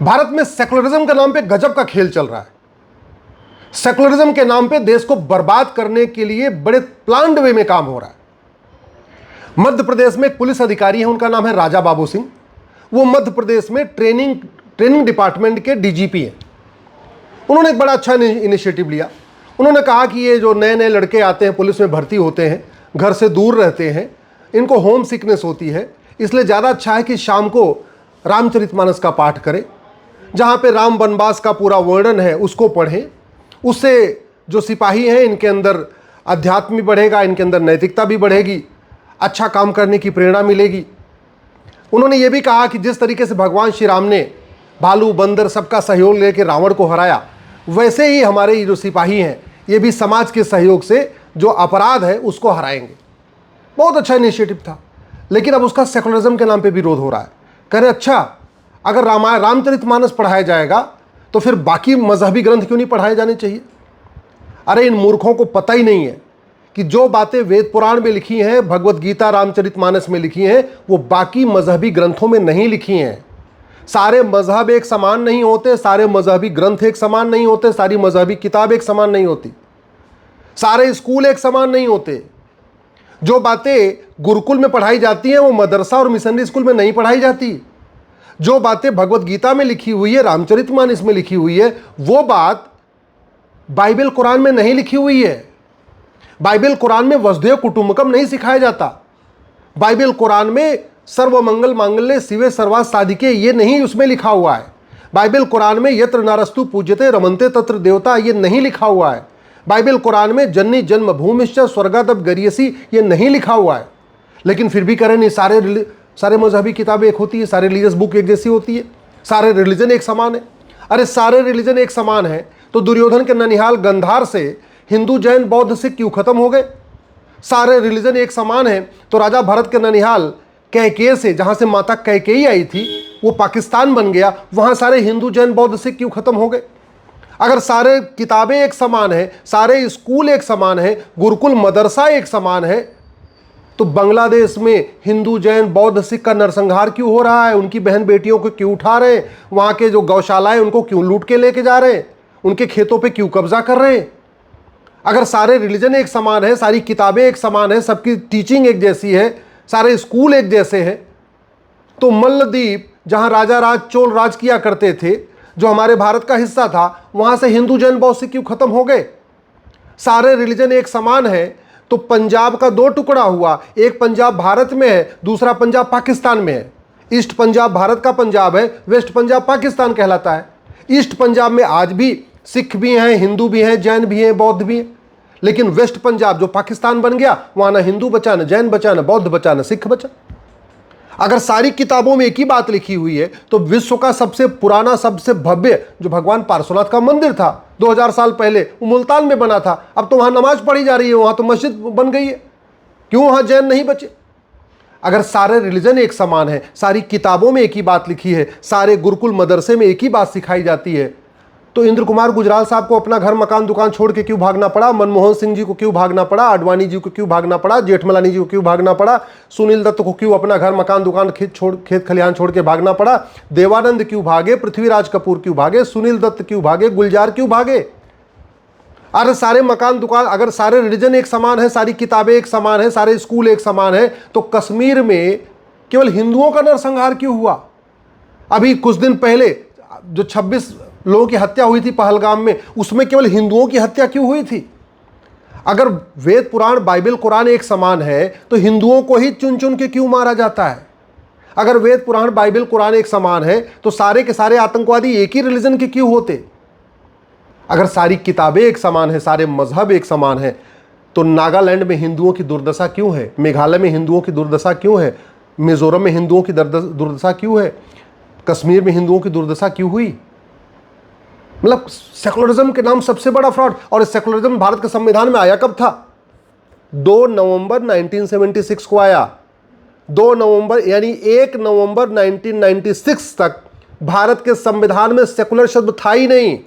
भारत में सेकुलरिज्म के नाम पे गजब का खेल चल रहा है। सेकुलरिज्म के नाम पे देश को बर्बाद करने के लिए बड़े प्लान्ड वे में काम हो रहा है। मध्य प्रदेश में एक पुलिस अधिकारी है, उनका नाम है राजा बाबू सिंह। वो मध्य प्रदेश में ट्रेनिंग डिपार्टमेंट के डीजीपी हैं। उन्होंने एक बड़ा अच्छा इनिशिएटिव लिया। उन्होंने कहा कि ये जो नए नए लड़के आते हैं, पुलिस में भर्ती होते हैं, घर से दूर रहते हैं, इनको होम सिकनेस होती है, इसलिए ज़्यादा अच्छा है कि शाम को रामचरितमानस का पाठ करें, जहाँ पे राम वनवास का पूरा वर्णन है उसको पढ़ें। उससे जो सिपाही हैं इनके अंदर अध्यात्म भी बढ़ेगा, इनके अंदर नैतिकता भी बढ़ेगी, अच्छा काम करने की प्रेरणा मिलेगी। उन्होंने ये भी कहा कि जिस तरीके से भगवान श्री राम ने भालू बंदर सबका सहयोग लेकर रावण को हराया, वैसे ही हमारे ये जो सिपाही हैं ये भी समाज के सहयोग से जो अपराध है उसको हराएंगे। बहुत अच्छा इनिशिएटिव था, लेकिन अब उसका सेकुलरिज्म के नाम पे विरोध हो रहा है। कह रहे अच्छा, अगर रामचरितमानस पढ़ाया जाएगा तो फिर बाकी मजहबी ग्रंथ क्यों नहीं पढ़ाए जाने चाहिए? अरे इन मूर्खों को पता ही नहीं है कि जो बातें वेद पुराण में लिखी हैं, भगवत गीता रामचरितमानस में लिखी हैं, वो बाकी मजहबी ग्रंथों में नहीं लिखी हैं। सारे मजहब एक समान नहीं होते, सारे मजहबी ग्रंथ एक समान नहीं होते, सारी मजहबी किताब एक समान नहीं होती, सारे स्कूल एक समान नहीं होते। जो बातें गुरुकुल में पढ़ाई जाती हैं वो मदरसा और मिशनरी स्कूल में नहीं पढ़ाई जाती। जो बातें भगवत गीता में लिखी हुई है, रामचरितमानस में लिखी हुई है, वो बात बाइबल कुरान में नहीं लिखी हुई है। बाइबल कुरान में वसुधैव कुटुंबकम नहीं सिखाया जाता। बाइबल कुरान में सर्वमंगल मांगल्ये शिवे सर्वार्थ साधिके ये नहीं उसमें लिखा हुआ है। बाइबल कुरान में यत्र नारस्तु पूज्यते रमन्ते तत्र देवता ये नहीं लिखा हुआ है। बाइबल कुरान में जन्नी जन्म भूमिश्च स्वर्गादप गरियसी ये नहीं लिखा हुआ है। लेकिन फिर भी करें नहीं, सारे मजहबी किताबें एक होती है, सारे रिलीजियस बुक एक जैसी होती है, सारे रिलीजन एक समान है। अरे सारे रिलीजन एक समान है तो दुर्योधन के ननिहाल गंधार से हिंदू जैन बौद्ध सिख क्यों खत्म हो गए? सारे रिलीजन एक समान है तो राजा भरत के ननिहाल कैकेय से, जहां से माता कैकेयी आई थी, वो पाकिस्तान बन गया, वहां सारे हिंदू जैन बौद्ध सिख क्यों खत्म हो गए? अगर सारे किताबें एक समान है, सारे स्कूल एक समान है, गुरुकुल मदरसा एक समान है, तो बांग्लादेश में हिंदू जैन बौद्ध सिख का नरसंहार क्यों हो रहा है? उनकी बहन बेटियों को क्यों उठा रहे हैं? वहां के जो गौशालाएं उनको क्यों लूट के लेके जा रहे हैं? उनके खेतों पे क्यों कब्जा कर रहे हैं? अगर सारे रिलीजन एक समान है, सारी किताबें एक समान है, सबकी टीचिंग एक जैसी है, सारे स्कूल एक जैसे हैं, तो मल्लद्वीप जहां राजा राज चोल राज किया करते थे, जो हमारे भारत का हिस्सा था, वहां से हिंदू जैन बौद्ध सिख क्यों खत्म हो गए? सारे रिलीजन एक समान है तो पंजाब का दो टुकड़ा हुआ, एक पंजाब भारत में है, दूसरा पंजाब पाकिस्तान में है। ईस्ट पंजाब भारत का पंजाब है, वेस्ट पंजाब पाकिस्तान कहलाता है। ईस्ट पंजाब में आज भी सिख भी हैं, हिंदू भी हैं, जैन भी हैं, बौद्ध भी हैं, लेकिन वेस्ट पंजाब जो पाकिस्तान बन गया, वहां ना हिंदू बचा, न जैन बचा, न बौद्ध बचा, न सिख बचा। अगर सारी किताबों में एक ही बात लिखी हुई है तो विश्व का सबसे पुराना, सबसे भव्य जो भगवान पार्श्वनाथ का मंदिर था 2000 साल पहले, वो मुल्तान में बना था, अब तो वहां नमाज पढ़ी जा रही है, वहां तो मस्जिद बन गई है, क्यों वहां जैन नहीं बचे? अगर सारे रिलीजन एक समान है, सारी किताबों में एक ही बात लिखी है, सारे गुरुकुल मदरसे में एक ही बात सिखाई जाती है, तो इंद्र कुमार गुजराल साहब को अपना घर मकान दुकान छोड़ के क्यों भागना पड़ा? मनमोहन सिंह जी को क्यों भागना पड़ा? आडवाणी जी को क्यों भागना पड़ा? जेठमलानी जी को क्यों भागना पड़ा? सुनील दत्त को क्यों अपना घर मकान दुकान खेत खलिहान छोड़ के भागना पड़ा? देवानंद क्यों भागे? पृथ्वीराज कपूर क्यों भागे? सुनील दत्त क्यों भागे? गुलजार क्यों भागे? अरे सारे मकान दुकान, अगर सारे रिलीजन एक समान है, सारी किताबें एक समान है, सारे स्कूल एक समान है, तो कश्मीर में केवल हिंदुओं का नरसंहार क्यों हुआ? अभी कुछ दिन पहले जो 26 लोगों की हत्या हुई थी पहलगाम में, उसमें केवल हिंदुओं की हत्या क्यों हुई थी? अगर वेद पुराण बाइबल कुरान एक समान है तो हिंदुओं को ही चुन चुन के क्यों मारा जाता है? अगर वेद पुराण बाइबल कुरान एक समान है तो सारे के सारे आतंकवादी एक ही रिलीजन के क्यों होते? अगर सारी किताबें एक समान है, सारे मजहब एक समान है, तो नागालैंड में हिंदुओं की दुर्दशा क्यों है? मेघालय में हिंदुओं की दुर्दशा क्यों है? मिजोरम में हिंदुओं की दुर्दशा क्यों है? कश्मीर में हिंदुओं की दुर्दशा क्यों हुई? मतलब सेकुलरिज्म के नाम सबसे बड़ा फ्रॉड। और सेकुलरिज्म भारत के संविधान में आया कब था? 2 नवंबर 1976 को आया। 2 नवंबर यानी 1 नवंबर 1996 तक भारत के संविधान में सेकुलर शब्द था ही नहीं।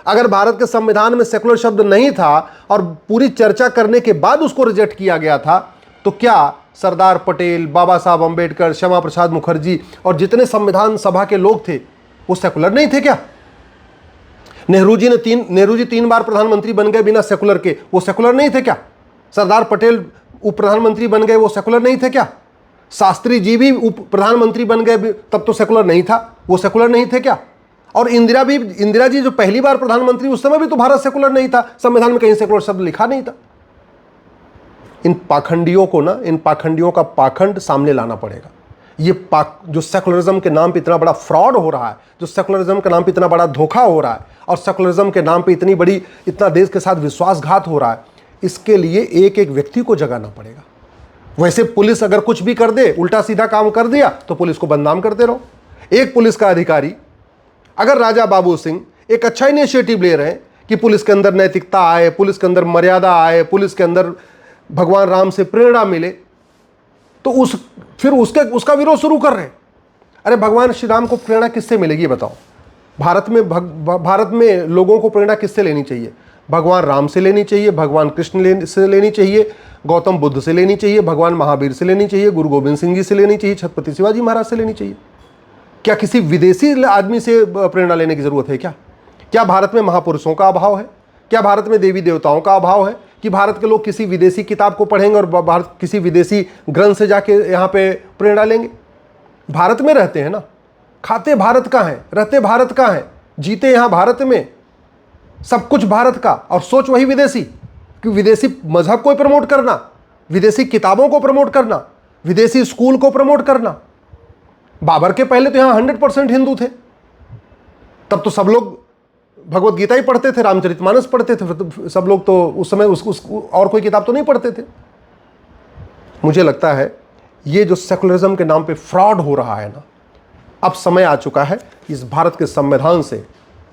अगर भारत के संविधान में सेकुलर शब्द नहीं था और पूरी चर्चा करने के बाद उसको रिजेक्ट किया गया था, तो क्या सरदार पटेल, बाबा साहब अम्बेडकर, श्यामा प्रसाद मुखर्जी और जितने संविधान सभा के लोग थे, वो सेकुलर नहीं थे क्या? नेहरू जी 3 बार प्रधानमंत्री बन गए बिना सेकुलर के, वो सेकुलर नहीं थे क्या? सरदार पटेल उप प्रधानमंत्री बन गए, वो सेकुलर नहीं थे क्या? शास्त्री जी भी उप प्रधानमंत्री बन गए, तब तो सेकुलर नहीं था, वो सेकुलर नहीं थे क्या? और इंदिरा जी जो पहली बार प्रधानमंत्री, उस समय भी तो भारत सेकुलर नहीं था, संविधान में कहीं सेकुलर शब्द लिखा नहीं था। इन पाखंडियों का पाखंड सामने लाना पड़ेगा। ये जो सेकुलरिज्म के नाम पे इतना बड़ा फ्रॉड हो रहा है, जो सेकुलरिज्म के नाम पे इतना बड़ा धोखा हो रहा है, और सेकुलरिज्म के नाम पे इतना देश के साथ विश्वासघात हो रहा है, इसके लिए एक एक व्यक्ति को जगाना पड़ेगा। वैसे पुलिस अगर कुछ भी कर दे, उल्टा सीधा काम कर दिया, तो पुलिस को बदनाम करते रहो। एक पुलिस का अधिकारी, अगर राजा बाबू सिंह एक अच्छा इनिशिएटिव ले रहे हैं कि पुलिस के अंदर नैतिकता आए, पुलिस के अंदर मर्यादा आए, पुलिस के अंदर भगवान राम से प्रेरणा मिले, तो फिर उसका विरोध शुरू कर रहे हैं। अरे भगवान श्री राम को प्रेरणा किससे मिलेगी बताओ? भारत में लोगों को प्रेरणा किससे लेनी चाहिए? भगवान राम से लेनी चाहिए, भगवान कृष्ण से लेनी चाहिए, गौतम बुद्ध से लेनी चाहिए, भगवान महावीर से लेनी चाहिए, गुरु गोविंद सिंह जी से लेनी चाहिए, छत्रपति शिवाजी महाराज से लेनी चाहिए। क्या किसी विदेशी आदमी से प्रेरणा लेने की जरूरत है क्या? क्या भारत में महापुरुषों का अभाव है? क्या भारत में देवी देवताओं का अभाव है कि भारत के लोग किसी विदेशी किताब को पढ़ेंगे और भारत किसी विदेशी ग्रंथ से जाके यहाँ पे प्रेरणा लेंगे? भारत में रहते हैं ना, खाते भारत का है, रहते भारत का है, जीते यहाँ भारत में, सब कुछ भारत का, और सोच वही विदेशी कि विदेशी मजहब को प्रमोट करना, विदेशी किताबों को प्रमोट करना, विदेशी स्कूल को प्रमोट करना। बाबर के पहले तो यहाँ 100% हिंदू थे, तब तो सब लोग भगवत गीता ही पढ़ते थे, रामचरितमानस पढ़ते थे, सब लोग तो उस समय और कोई किताब तो नहीं पढ़ते थे। मुझे लगता है ये जो सेकुलरिज्म के नाम पे फ्रॉड हो रहा है ना, अब समय आ चुका है इस भारत के संविधान से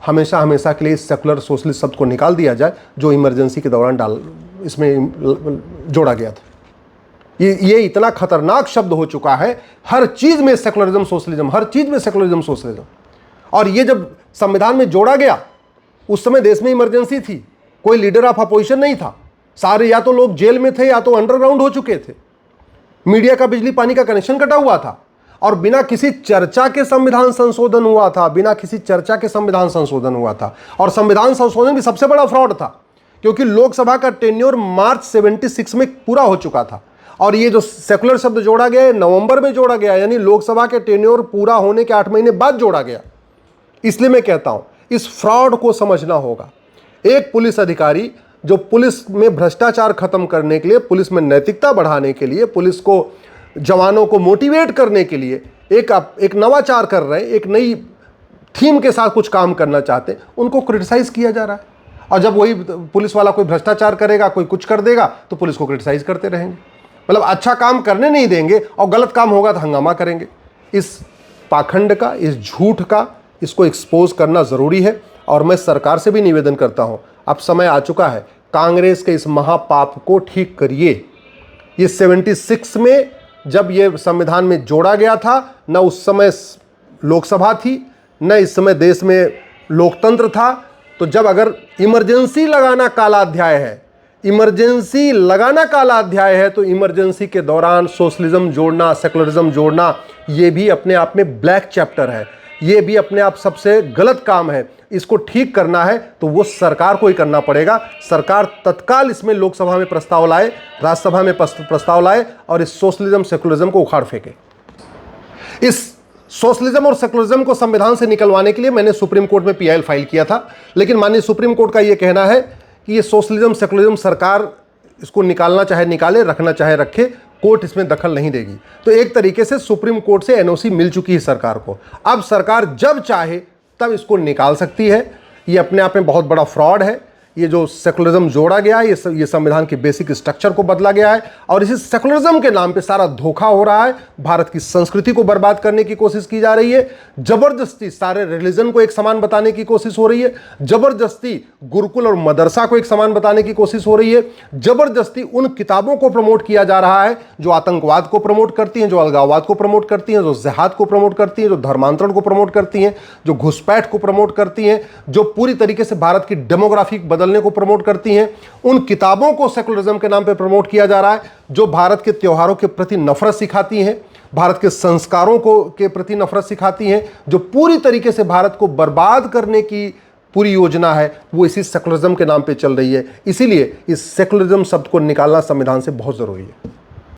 हमेशा हमेशा के लिए इस सेकुलर सोशलिस्ट शब्द को निकाल दिया जाए, जो इमरजेंसी के दौरान इसमें जोड़ा गया था। ये इतना खतरनाक शब्द हो चुका है, हर चीज में सेकुलरिज्म सोशलिज्म, हर चीज में सेकुलरिज्म सोशलिज्म। और ये जब संविधान में जोड़ा गया, उस समय देश में इमरजेंसी थी, कोई लीडर ऑफ अपोजिशन नहीं था, सारे या तो लोग जेल में थे या तो अंडरग्राउंड हो चुके थे, मीडिया का बिजली पानी का कनेक्शन कटा हुआ था, और बिना किसी चर्चा के संविधान संशोधन हुआ था, बिना किसी चर्चा के संविधान संशोधन हुआ था। और संविधान संशोधन भी सबसे बड़ा फ्रॉड था, क्योंकि लोकसभा का टेन्योर मार्च 76 में पूरा हो चुका था, और ये जो सेकुलर शब्द जोड़ा गया है नवंबर में जोड़ा गया, यानी लोकसभा के टेन्योर पूरा होने के 8 महीने बाद जोड़ा गया। इसलिए मैं कहता हूं इस फ्रॉड को समझना होगा। एक पुलिस अधिकारी जो पुलिस में भ्रष्टाचार खत्म करने के लिए, पुलिस में नैतिकता बढ़ाने के लिए, पुलिस को, जवानों को मोटिवेट करने के लिए एक नवाचार कर रहे हैं, एक नई थीम के साथ कुछ काम करना चाहते हैं, उनको क्रिटिसाइज किया जा रहा है। और जब वही पुलिस वाला कोई भ्रष्टाचार करेगा, कोई कुछ कर देगा, तो पुलिस को क्रिटिसाइज करते रहेंगे। मतलब अच्छा काम करने नहीं देंगे और गलत काम होगा तो हंगामा करेंगे। इस पाखंड का, इस झूठ का, इसको एक्सपोज करना ज़रूरी है। और मैं सरकार से भी निवेदन करता हूं, अब समय आ चुका है, कांग्रेस के इस महापाप को ठीक करिए। ये 76 में जब ये संविधान में जोड़ा गया था, न उस समय लोकसभा थी, न इस समय देश में लोकतंत्र था। तो जब अगर इमरजेंसी लगाना काला अध्याय है, इमरजेंसी लगाना काला अध्याय है, तो इमरजेंसी के दौरान सोशलिज्म जोड़ना, सेकुलरिज्म जोड़ना, ये भी अपने आप में ब्लैक चैप्टर है, ये भी अपने आप सबसे गलत काम है। इसको ठीक करना है तो वो सरकार को ही करना पड़ेगा। सरकार तत्काल इसमें लोकसभा में प्रस्ताव लाए, राज्यसभा में प्रस्ताव लाए और इस सोशलिज्म सेकुलरिज्म को उखाड़ फेंके। इस सोशलिज्म और सेकुलरिज्म को संविधान से निकलवाने के लिए मैंने सुप्रीम कोर्ट में पीआईएल फाइल किया था, लेकिन माननीय सुप्रीम कोर्ट का यह कहना है कि ये सोशलिज्म सेकुलरिज्म सरकार इसको निकालना चाहे निकाले, रखना चाहे रखे, कोर्ट इसमें दखल नहीं देगी। तो एक तरीके से सुप्रीम कोर्ट से एनओसी मिल चुकी है सरकार को। अब सरकार जब चाहे तब इसको निकाल सकती है। ये अपने आप में बहुत बड़ा फ्रॉड है। ये जो सेकुलरिज्म जोड़ा गया है, ये संविधान के बेसिक स्ट्रक्चर को बदला गया है, और इसी सेकुलरिज्म के नाम पे सारा धोखा हो रहा है। भारत की संस्कृति को बर्बाद करने की कोशिश की जा रही है। जबरदस्ती सारे रिलीजन को एक समान बताने की कोशिश हो रही है। जबरदस्ती गुरुकुल और मदरसा को एक समान बताने की कोशिश हो रही है। जबरदस्ती उन किताबों को प्रमोट किया जा रहा है जो आतंकवाद को प्रमोट करती हैं, जो अलगाववाद को प्रमोट करती हैं, जो जिहाद को प्रमोट करती हैं, जो धर्मांतरण को प्रमोट करती हैं, जो घुसपैठ को प्रमोट करती हैं, जो पूरी तरीके से भारत की डेमोग्राफी बदलने को प्रमोट करती हैं। उन किताबों को सेकुलरिज्म के नाम पे प्रमोट किया जा रहा है जो भारत के त्योहारों के प्रति नफरत सिखाती हैं, भारत के संस्कारों को के प्रति नफरत सिखाती हैं, जो पूरी तरीके से भारत को बर्बाद करने की पूरी योजना है वो इसी सेकुलरिज्म के नाम पे चल रही है। इसीलिए इस सेकुलरिज्म शब्द को निकालना संविधान से बहुत जरूरी है।